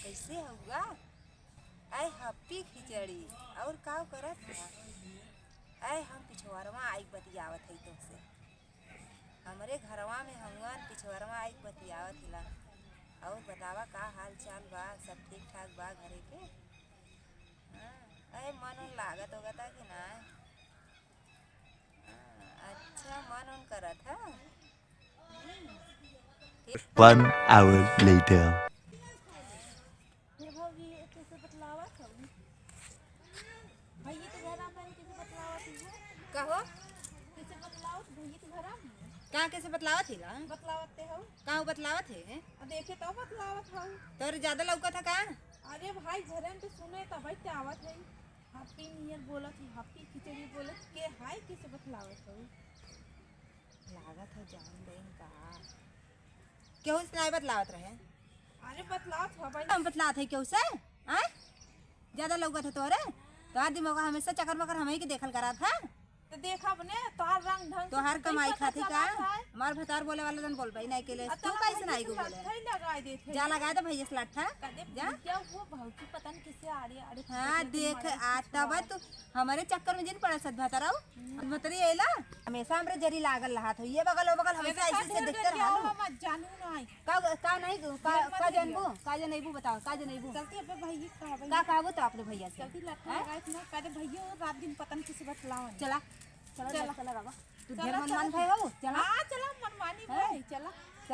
कैसे हुआ? आय हप्पी खिचड़ी और का करत बा? आय हम पिछवरवा आई बतियावत हई तुमसे। हमरे घरवा में हमुआन पिछवरवा आई बतियावत हिला। और बतावा का हाल चाल बा? सब ठीक ठाक बा घरे के? हाँ, अरे मन उन लागत होगा कि ना? अच्छा मन उन करत है। 1 hour later. कहो का कैसे बतलावत हिला? बतलावते हो का बतलावत है? देखे तो बतलावत हो। तोर ज्यादा लौकत है का? अरे भाई घरे में तो सुने तब आवत है। हैप्पी न्यू ईयर बोलत है, हैप्पी खिचड़ी बोलत के हाय कैसे बतलावत हो? लागत है जान देन का केहू से नहीं बतलावत रहे। अरे बतलावत हो भाई। हम बतलावत है केहू से? आय ज्यादा लौकत है तोरे? तोहार दिमाग हमेशा चक्कर मकर हमें के देखल करा था। तो देखा बने तोहार रंग ढंग तोहार कमाई खाती का हमार भतार बोले वाला जन बोल भाई नहीं के लिए तू कैसे नहीं को बोले? लगाई देते जा लगा दे भैया से लाठा जा। क्या वो भौजी पता नहीं किसे आ रही अरे हाँ देख आता बा तू हमारे चक्कर में जिन पड़ा सद भताराऊ भतरी एला हमेशा हमरे जरी लागल रहा था। ये बगल वो बगल हमेशा ऐसे से देखते रहा। मत जानू नहीं का नहीं का जानबू बताओ का जानबू चलती है भैया का कहबू तो अपने भैया से जल्दी लट्ठा लगाए ना कहते भैया रात दिन पता नहीं किसी बतलावन। चला चला चला बाबा तू ढेर मनमान भाई हो। चला हां चला मनमानी भाई चला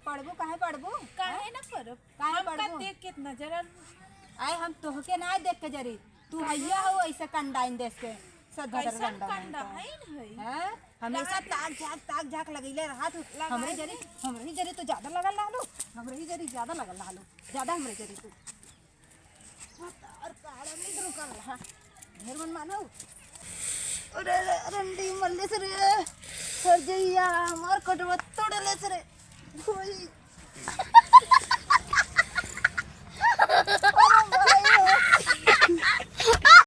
पढ़बू काहे पढ़बू काहे ना करब काहे हम पढ़बू देख के नजर आए हम तोहके ना देख के जरी तू हैया हो ऐसे कंडाइन देख के सदभर कंडा है हैं हमेशा ताक झाक लगैले रहा तू हमरे जरी तो ज्यादा लगल लालो हमरे ही जरी ज्यादा लगल लालो ज्यादा हमरे जरी तू और काड़ा में रुकल रहा ढेर मन मानो। अरे रंडी मल्ले से रे सर जइया मार कटवा तोड़ले से रे